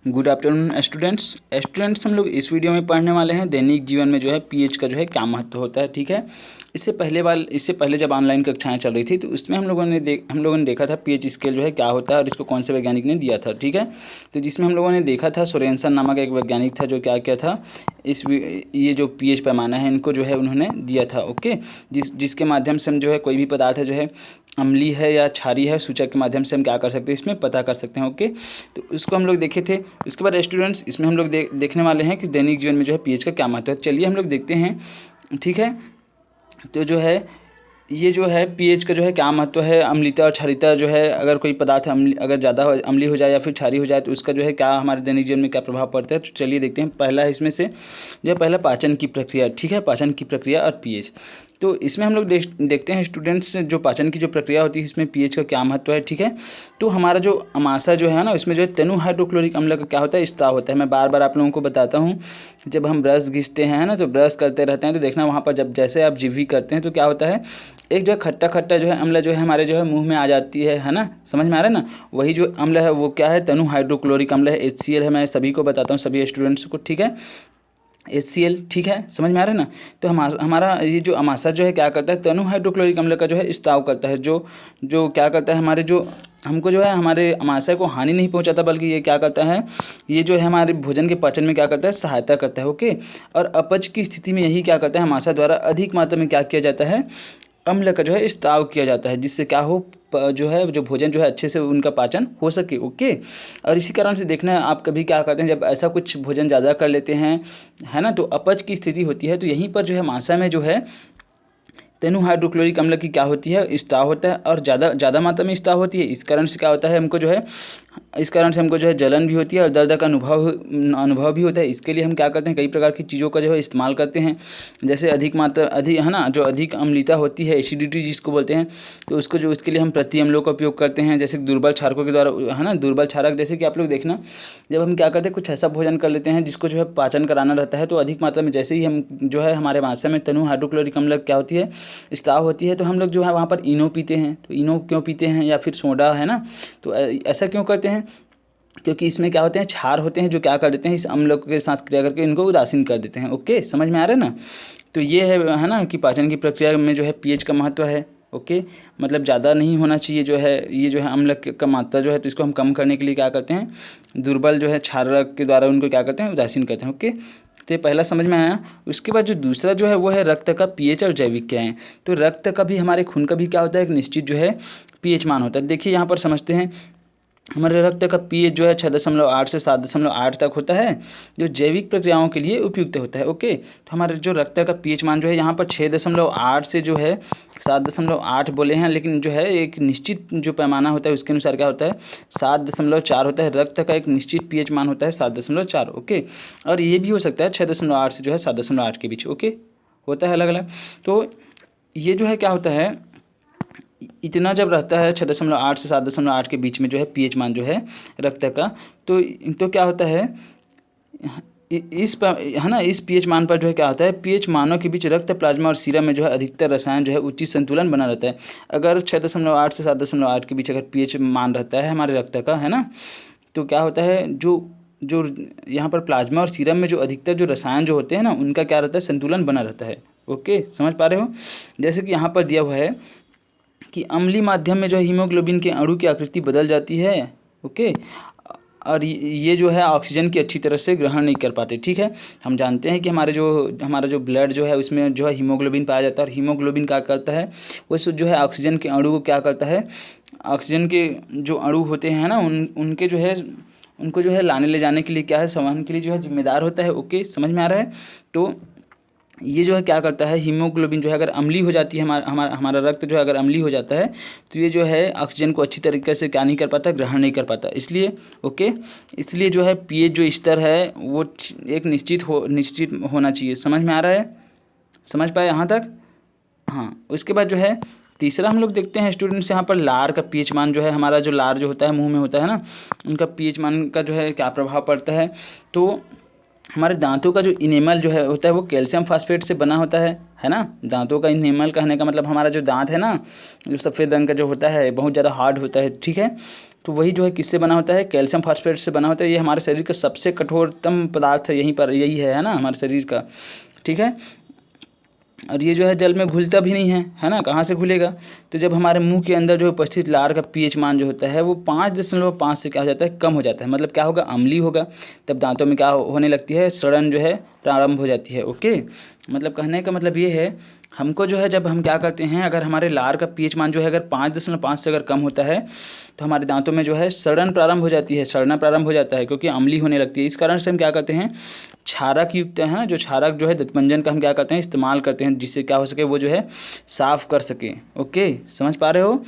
Good afternoon students हम लोग इस वीडियो में पढ़ने वाले हैं दैनिक जीवन में जो है पीएच का जो है क्या महत्व होता है। ठीक है, इससे पहले जब ऑनलाइन कक्षाएं चल रही थी तो उसमें हम लोगों ने देखा था पीएच स्केल जो है क्या होता है और इसको कौन से वैज्ञानिक ने दिया था। ठीक है, तो जिसमें हम लोगों ने देखा था सोरेनसन नामक एक वैज्ञानिक था जो क्या किया था, ये जो पीएच पैमाना है इनको जो है उन्होंने दिया था। ओके, जिसके माध्यम से हम जो है कोई भी पदार्थ है जो है अम्लीय है या क्षारीय है सूचक के माध्यम से हम क्या कर सकते हैं, इसमें पता कर सकते हैं। ओके, तो उसको हम लोग देखे थे। उसके बाद स्टूडेंट्स इसमें हम लोग देखने वाले हैं कि दैनिक जीवन में जो है पीएच का क्या महत्व है। चलिए हम लोग देखते हैं। ठीक है, तो जो है ये जो है पीएच का जो है क्या महत्व है। अम्लीयता और क्षारीयता जो है, अगर कोई पदार्थ अगर ज़्यादा अम्लीय हो जाए या फिर क्षारीय हो जाए तो उसका जो है क्या हमारे दैनिक जीवन में क्या प्रभाव पड़ता है। तो चलिए देखते हैं। पहला है इसमें से जो है पहला पाचन की प्रक्रिया। ठीक है, पाचन की प्रक्रिया और पीएच। तो इसमें हम लोग देखते हैं स्टूडेंट्स, जो पाचन की जो प्रक्रिया होती है इसमें पीएच का क्या महत्व है। ठीक है, तो हमारा जो अमाशा जो है ना, इसमें जो है तनु हाइड्रोक्लोरिक अम्ल का क्या होता है, स्त्राव होता है। मैं बार बार आप लोगों को बताता हूँ, जब हम ब्रश घिसते हैं ना, तो ब्रश करते रहते हैं तो देखना वहाँ पर जब जैसे आप जीभी करते हैं तो क्या होता है, एक जो है खट्टा खट्टा जो है अम्ल जो है हमारे जो है मुंह में आ जाती है ना। समझ में आ रहा है ना। वही जो अम्ल है वो क्या है, तनु हाइड्रोक्लोरिक अम्ल है, HCl है। मैं सभी को बताता हूँ, सभी स्टूडेंट्स को। ठीक है, HCl। ठीक है, समझ में आ रहा है ना। तो हमारा ये जो अमाशा जो है क्या करता है, तनु हाइड्रोक्लोरिक अम्ल का जो है स्त्राव करता है, जो क्या करता है, हमारे जो हमको जो है हमारे अमाशय को हानि नहीं पहुंचाता, बल्कि ये क्या करता है, ये जो है हमारे भोजन के पाचन में क्या करता है, सहायता करता है। ओके, और अपच की स्थिति में यही क्या करता है, अमाशय द्वारा अधिक मात्रा में क्या किया जाता है, अम्ल का जो है स्त्राव किया जाता है, जिससे क्या हो, जो है जो भोजन जो है अच्छे से उनका पाचन हो सके। ओके, और इसी कारण से देखना है आप कभी क्या करते हैं, जब ऐसा कुछ भोजन ज़्यादा कर लेते हैं है ना, तो अपच की स्थिति होती है। तो यहीं पर जो है अमाशय में जो है तनु हाइड्रोक्लोरिक अम्ल की क्या होती है, स्त्राव होता है, और ज़्यादा मात्रा में स्त्राव होती है। इस कारण से क्या होता है, हमको जो है जलन भी होती है और दर्द का अनुभव भी होता है। इसके लिए हम क्या करते हैं, कई प्रकार की चीज़ों का जो है इस्तेमाल करते हैं। जैसे अधिक है ना, जो अधिक अम्लता होती है, एसिडिटी जिसको बोलते हैं, तो उसके लिए हम प्रति अम्लों का उपयोग करते हैं, जैसे दुर्बल क्षारकों के द्वारा, है ना। दुर्बल क्षारक जैसे कि आप लोग देखना, जब हम क्या करते हैं, कुछ ऐसा भोजन कर लेते हैं जिसको जो है पाचन कराना रहता है, तो अधिक मात्रा में जैसे ही हम जो है हमारे माशय में तनु हाइड्रोक्लोरिक अम्ल क्या होती है, स्त्राव होती है, तो हम लोग जो है वहाँ पर इनो पीते हैं। तो इनो क्यों पीते हैं, या फिर सोडा, है ना। तो ऐसा क्यों करते हैं, क्योंकि इसमें क्या होते हैं, क्षार होते हैं जो क्या कर देते हैं, इस अम्ल के साथ क्रिया करके इनको उदासीन कर देते हैं। ओके, समझ में आ रहा है ना। तो ये है ना कि पाचन की प्रक्रिया में जो है पीएच का महत्व है। ओके, मतलब ज़्यादा नहीं होना चाहिए जो है, ये जो है अम्ल का मात्रा जो है, तो इसको हम कम करने के लिए क्या करते हैं, दुर्बल जो है क्षारक के द्वारा उनको क्या करते हैं, उदासीन करते हैं। ओके, तो ये पहला समझ में आया। उसके बाद जो दूसरा जो है वो है रक्त का पीएच और जैविक क्रियाएं। तो रक्त का भी, हमारे खून का भी क्या होता है, एक निश्चित जो है पीएच मान होता है। देखिए यहाँ पर समझते हैं, हमारे रक्त का पीएच जो है 6.8 से 7.8 तक होता है, जो जैविक प्रक्रियाओं के लिए उपयुक्त होता है। ओके, तो हमारे जो रक्त का पीएच मान जो है यहाँ पर 6.8 से जो है 7.8 बोले हैं, लेकिन जो है एक निश्चित जो पैमाना होता है उसके अनुसार क्या होता है, 7.4 होता है। रक्त का एक निश्चित पीएच मान होता है 7.4। ओके, और ये भी हो सकता है 6.8 से जो है 7.8 के बीच। ओके, होता है अलग अलग। तो ये जो है क्या होता है, इतना जब रहता है 6.8 से 7.8 के बीच में जो है पीएच मान जो है रक्त का, तो क्या होता है, है ना, इस पीएच मान पर जो है क्या होता है, पीएच मानों के बीच रक्त, प्लाज्मा और सीरम में जो है अधिकतर रसायन जो है उचित संतुलन बना रहता है। अगर 6.8 से 7.8 के बीच अगर पीएच मान रहता है हमारे रक्त का, है ना, तो क्या होता है, जो यहाँ पर प्लाज्मा और सीरम में जो अधिकतर जो रसायन जो होते हैं ना, उनका क्या रहता है, संतुलन बना रहता है। ओके, समझ पा रहे हो। जैसे कि यहाँ पर दिया हुआ है कि अम्लीय माध्यम में जो है हीमोग्लोबिन के अणु की आकृति बदल जाती है। ओके, और ये जो है ऑक्सीजन की अच्छी तरह से ग्रहण नहीं कर पाते। ठीक है, हम जानते हैं कि हमारा जो ब्लड जो है उसमें जो है हीमोग्लोबिन पाया जाता है, और हीमोग्लोबिन क्या करता है, वो जो है ऑक्सीजन के अणु को क्या करता है, ऑक्सीजन के जो अणु होते हैं ना, उनके जो है उनको जो है लाने ले जाने के लिए क्या है, संवहन के लिए जो है जिम्मेदार होता है। ओके, समझ में आ रहा है। तो ये जो है क्या करता है, हीमोग्लोबिन जो है अगर अम्लीय हो जाती है, हमारा रक्त जो है अगर अम्लीय हो जाता है, तो ये जो है ऑक्सीजन को अच्छी तरीके से क्या नहीं कर पाता, ग्रहण नहीं कर पाता। इसलिए ओके, इसलिए जो है पीएच जो स्तर है वो एक निश्चित होना चाहिए। समझ में आ रहा है, समझ पाए यहाँ तक। हाँ, उसके बाद जो है तीसरा हम लोग देखते हैं स्टूडेंट्स, यहाँ पर लार का पीएच मान जो है, हमारा जो लार जो होता है मुंह में होता है ना, उनका पीएच मान का जो है क्या प्रभाव पड़ता है। तो हमारे दांतों का जो इनेमल जो है होता है वो कैल्शियम फास्फेट से बना होता है ना। दांतों का इनेमल कहने का मतलब हमारा जो दांत है ना, जो सफ़ेद रंग का जो होता है, बहुत ज़्यादा हार्ड होता है। ठीक है, तो वही जो है किससे बना होता है, कैल्शियम फॉस्फेट से बना होता है। ये हमारे शरीर का सबसे कठोरतम पदार्थ है, यहीं पर यही है ना हमारे शरीर का, ठीक है। और ये जो है जल में घुलता भी नहीं है ना, कहाँ से घुलेगा। तो जब हमारे मुंह के अंदर जो उपस्थित लार का पीएच मान जो होता है वो 5.5 से क्या हो जाता है, कम हो जाता है। मतलब क्या होगा, अम्लीय होगा। तब दांतों में क्या होने लगती है, सड़न जो है प्रारंभ हो जाती है। ओके, मतलब कहने का मतलब ये है, हमको जो है जब हम क्या करते हैं, अगर हमारे लार का पीएच मान जो है अगर 5.5 से अगर कम होता है तो हमारे दांतों में जो है सड़न प्रारंभ हो जाती है, सड़ना प्रारंभ हो जाता है, क्योंकि अम्लीय होने लगती है। इस कारण से हम क्या करते हैं, क्षारक युक्त है ना, जो क्षारक जो है दंतमंजन का हम क्या करते हैं, इस्तेमाल करते हैं, जिससे क्या हो सके, वो जो है साफ़ कर सके। ओके, समझ पा रहे हो।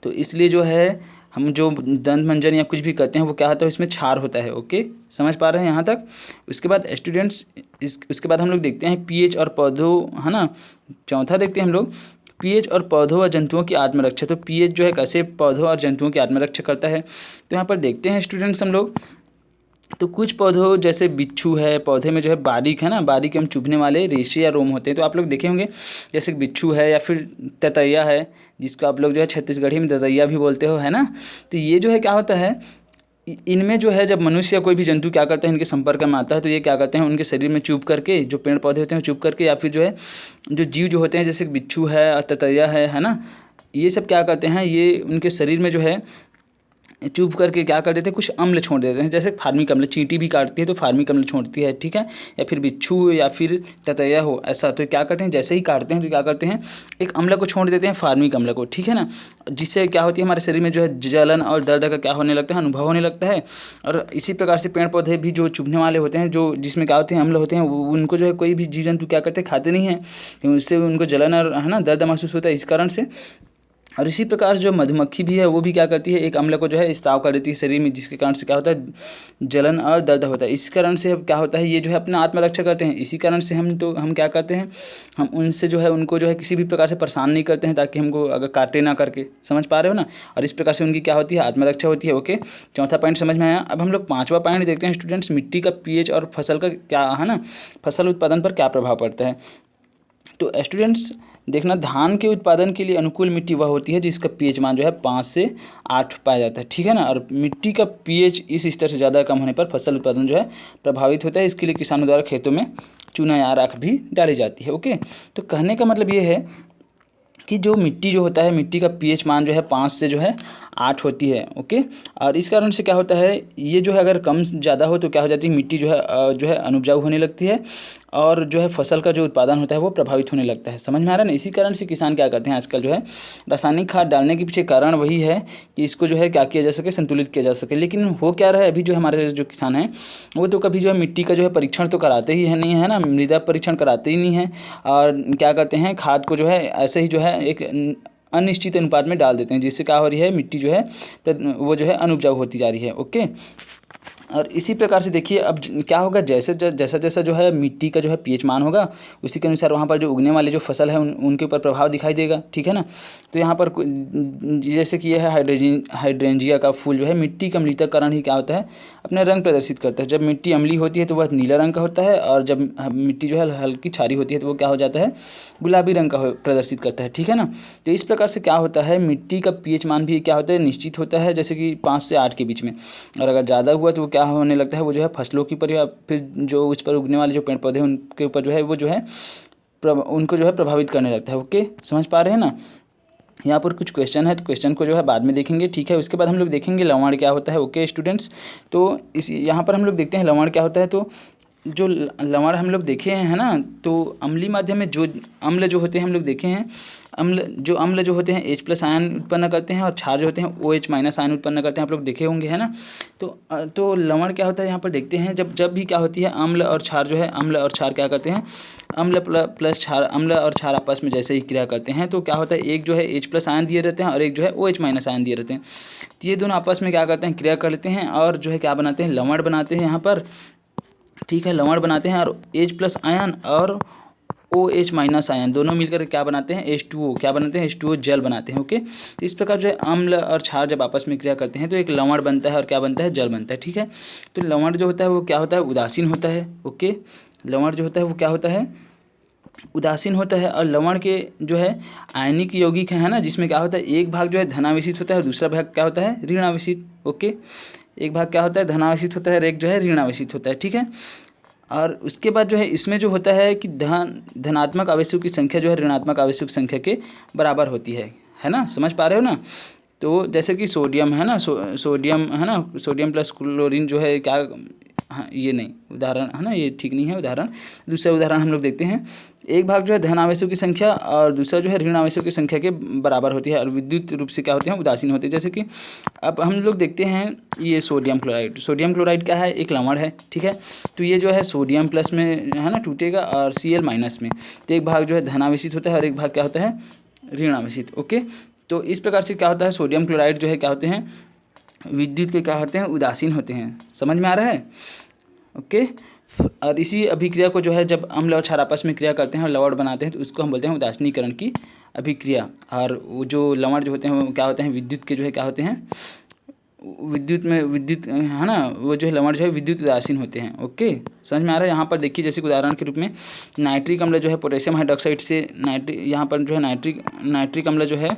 तो इसलिए जो है हम जो दंत मंजन या कुछ भी करते हैं वो क्या होता है, इसमें क्षार होता है। ओके, समझ पा रहे हैं यहाँ तक। उसके बाद स्टूडेंट्स उसके बाद हम लोग देखते हैं पीएच और पौधों, है ना। चौथा देखते हैं हम लोग पीएच और पौधों और जंतुओं की आत्मरक्षा। तो पीएच जो है कैसे पौधों और जंतुओं की आत्मरक्षा करता है, तो यहाँ पर देखते हैं स्टूडेंट्स हम लोग। तो कुछ पौधों जैसे बिच्छू है, पौधे में जो है बारीक है ना, बारीक एवं चुभने वाले रेशे या रोम होते हैं। तो आप लोग देखे होंगे जैसे बिच्छू है या फिर ततैया है, जिसको आप लोग जो है छत्तीसगढ़ी में ततैया भी बोलते हो, है ना। तो ये जो है क्या होता है, इनमें जो है जब मनुष्य या कोई भी जंतु क्या करता है, इनके संपर्क में आता है, तो ये क्या करते हैं, उनके शरीर में चुभ करके, जो पेड़ पौधे होते हैं चुभ करके, या फिर जो है जो जीव जो होते हैं जैसे बिच्छू है और ततैया है ना, ये सब क्या करते हैं, ये उनके शरीर में जो है चुभ करके क्या कर देते हैं, कुछ अम्ल छोड़ देते हैं। जैसे फार्मिक अम्ल, चींटी भी काटती है तो फार्मिक अम्ल छोड़ती है, ठीक है। या फिर बिच्छू या फिर ततैया हो ऐसा, तो क्या करते हैं, जैसे ही काटते हैं तो क्या करते हैं, एक अम्ल को छोड़ देते हैं, फार्मिक अम्ल को, ठीक है ना। जिससे क्या होती है, हमारे शरीर में जो है जलन और दर्द का क्या होने लगता है, अनुभव होने लगता है। और इसी प्रकार से पेड़ पौधे भी जो चुभने वाले होते हैं, जो जिसमें क्या होते हैं, अम्ल होते हैं, उनको जो है कोई भी जीव जंतु क्या करते हैं, खाते नहीं हैं, क्योंकि उससे उनको जलन और है ना दर्द महसूस होता है, इस कारण से। और इसी प्रकार जो मधुमक्खी भी है वो भी क्या करती है, एक अम्ल को जो है स्त्राव कर देती है शरीर में, जिसके कारण से क्या होता है, जलन और दर्द होता है। इस कारण से क्या होता है, ये जो है अपना आत्मरक्षा करते हैं। इसी कारण से हम क्या करते हैं, हम उनसे जो है उनको जो है किसी भी प्रकार से परेशान नहीं करते हैं, ताकि हमको अगर काटे ना करके, समझ पा रहे हो ना। और इस प्रकार से उनकी क्या होती है, आत्मरक्षा होती है। ओके, चौथा पॉइंट समझ में आया। अब हम लोग पाँचवा पॉइंट देखते हैं स्टूडेंट्स, मिट्टी का पीएच और फसल का क्या है ना, फसल उत्पादन पर क्या प्रभाव पड़ता है। तो स्टूडेंट्स देखना, धान के उत्पादन के लिए अनुकूल मिट्टी वह होती है जिसका पीएच मान जो है 5 से 8 पाया जाता है, ठीक है ना। और मिट्टी का पीएच इस स्तर से ज़्यादा कम होने पर फसल उत्पादन जो है प्रभावित होता है। इसके लिए किसानों द्वारा खेतों में चूना या राख भी डाली जाती है। ओके, तो कहने का मतलब ये है कि जो मिट्टी जो होता है, मिट्टी का पीएच मान जो है 5 से जो है 8 होती है। ओके, और इस कारण से क्या होता है, ये जो है अगर कम ज़्यादा हो तो क्या हो जाती है, मिट्टी जो है अनुपजाऊ होने लगती है, और जो है फसल का जो उत्पादन होता है वो प्रभावित होने लगता है। समझ में आ रहा है ना। इसी कारण से किसान क्या करते हैं आजकल जो है, रासायनिक खाद डालने के पीछे कारण वही है कि इसको जो है क्या किया जा सके, संतुलित किया जा सके। लेकिन हो क्या रहा है, अभी जो हमारे जो किसान हैं वो तो कभी जो है मिट्टी का जो है परीक्षण तो कराते ही है नहीं, है ना, मृदा परीक्षण कराते ही नहीं है। और क्या करते हैं, खाद को जो है ऐसे ही जो है एक अनिश्चित अनुपात में डाल देते हैं, जिससे क्या हो रही है, मिट्टी जो है वो जो है अनुपजाऊ होती जा रही है। ओके, और इसी प्रकार से देखिए अब क्या होगा, जैसा जैसा जो है मिट्टी का जो है पीएच मान होगा, उसी के अनुसार वहाँ पर जो उगने वाले जो फसल है उनके ऊपर प्रभाव दिखाई देगा, ठीक है ना। तो यहाँ पर जैसे कि यह है हाइड्रेंजिया का फूल जो है, मिट्टी का अम्लीकरण ही क्या होता है, अपने रंग प्रदर्शित करता है। जब मिट्टी अम्लीय होती है तो वह नीला रंग का होता है, और जब मिट्टी जो है हल्की क्षारीय होती है तो वो क्या हो जाता है, गुलाबी रंग का प्रदर्शित करता है, ठीक है ना। तो इस प्रकार से क्या होता है, मिट्टी का पीएच मान भी क्या होता है, निश्चित होता है, जैसे कि 5 से 8 के बीच में। और अगर ज़्यादा हुआ तो क्या होने लगता है, वो जो है फसलों के ऊपर या फिर जो उस पर उगने वाले जो पेड़ पौधे उनके ऊपर जो है वो जो है उनको जो है प्रभावित करने लगता है। ओके, समझ पा रहे हैं ना। यहाँ पर कुछ क्वेश्चन है तो क्वेश्चन को जो है बाद में देखेंगे, ठीक है। उसके बाद हम लोग देखेंगे लवण क्या होता है। ओके स्टूडेंट्स, तो इस यहाँ पर हम लोग देखते हैं लवण क्या होता है। तो जो लवण हम लोग देखे हैं, है ना, तो अम्लीय माध्यम में जो अम्ल जो होते हैं हम लोग देखे हैं, अम्ल जो होते हैं H+ आयन उत्पन्न करते हैं, और क्षार जो होते हैं OH- आयन उत्पन्न करते हैं, आप लोग देखे होंगे, है ना। तो लवण क्या होता है, यहाँ पर देखते हैं, जब भी क्या होती है, अम्ल और क्षार जो है, अम्ल और क्षार क्या करते हैं, अम्ल प्लस क्षार, अम्ल और क्षार आपस में जैसे ही क्रिया करते हैं तो क्या होता है, एक जो है H+ आयन दिए रहते हैं और एक जो है OH- आयन दिए रहते हैं। तो ये दोनों आपस में क्या करते हैं, क्रिया कर लेते हैं और जो है क्या बनाते हैं, लवण बनाते हैं यहाँ पर, ठीक है, लवण बनाते हैं। और H+ आयन और OH- आयन दोनों मिलकर क्या बनाते हैं, H2O, क्या बनाते हैं, H2O जल बनाते हैं। ओके, तो इस प्रकार जो है अम्ल और क्षार जब आपस में क्रिया करते हैं तो एक लवण बनता है, और क्या बनता है, जल बनता है, ठीक है। तो लवण जो होता है वो क्या होता है, उदासीन होता है। ओके, लवण जो होता है वो क्या होता है, उदासीन होता है। और लवण के जो है आयनिक यौगिक है ना, जिसमें क्या होता है एक भाग जो है धनावेशित होता है और दूसरा भाग क्या होता है ऋणावेशित। ओके, एक भाग क्या होता है धनावेशित होता है और एक जो है ऋणावेशित होता है, ठीक है। और उसके बाद जो है इसमें जो होता है कि धनात्मक आवेशों की संख्या जो है ऋणात्मक आवेशों की संख्या के बराबर होती है ना, समझ पा रहे हो ना। तो जैसे कि सोडियम है ना, सोडियम है ना, सोडियम प्लस क्लोरीन जो है क्या, हाँ ये नहीं उदाहरण है ना, ये ठीक नहीं है उदाहरण। दूसरा उदाहरण हम लोग देखते हैं, एक भाग जो है धन आवेशों की संख्या और दूसरा जो है ऋण आवेशों की संख्या के बराबर होती है और विद्युत रूप से क्या होते हैं उदासीन होते हैं। जैसे कि अब हम लोग देखते हैं ये सोडियम क्लोराइड, सोडियम क्लोराइड क्या है एक लवण है, ठीक है। तो ये जो है सोडियम प्लस में है ना टूटेगा और Cl माइनस में, तो एक भाग जो है धन आवेशित होता है और एक भाग क्या होता है ऋण आवेशित। ओके, तो इस प्रकार से क्या होता है सोडियम क्लोराइड जो है क्या होते हैं विद्युत के क्या होते हैं उदासीन होते हैं, समझ में आ रहा है। ओके, और इसी अभिक्रिया को जो है जब अम्ल और क्षार आपस में क्रिया करते हैं और लवण बनाते हैं तो उसको हम बोलते हैं उदासीनीकरण की अभिक्रिया। और वो जो लवण जो होते हैं वो क्या होते हैं विद्युत के जो है क्या होते हैं विद्युत है ना, वो जो है लवण जो है विद्युत उदासीन होते हैं। ओके, समझ में आ रहा है। यहाँ पर देखिए जैसे उदाहरण के रूप में नाइट्रिक अम्ल जो है पोटेशियम हाइड्रोक्साइड से यहाँ पर जो है नाइट्रिक अम्ल जो है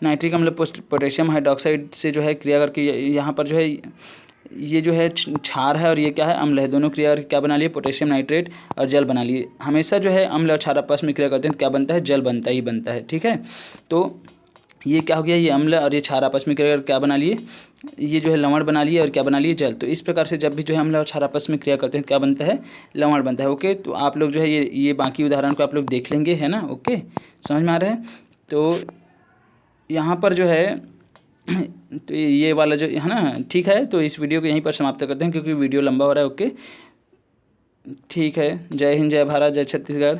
नाइट्रिक अम्ल पोटेशियम हाइड्रोक्साइड से जो है क्रिया करके यहाँ पर जो है ये जो है क्षार है और ये क्या है अम्ल है, दोनों क्रिया क्या बना लिए पोटेशियम नाइट्रेट और जल बना लिए। हमेशा जो है अम्ल और क्षार आपस में क्रिया करते हैं तो क्या बनता है जल बनता ही बनता है, ठीक है। तो ये क्या हो गया ये अम्ल और ये क्षार आपस में क्रिया कर क्या बना लिए, ये जो है लवण बना लिए और क्या बना लिए जल। तो इस प्रकार से जब भी जो है अम्ल और क्षार आपस में क्रिया करते हैं क्या बनता है लवण बनता है। ओके, तो आप लोग जो है ये बाकी उदाहरण को आप लोग देख लेंगे है ना। ओके, समझ में आ रहा है। तो यहाँ पर जो है तो ये वाला जो है ना ठीक है, तो इस वीडियो को यहीं पर समाप्त करते हैं क्योंकि वीडियो लंबा हो रहा है। ओके, ठीक है, जय हिंद, जय भारत, जय छत्तीसगढ़।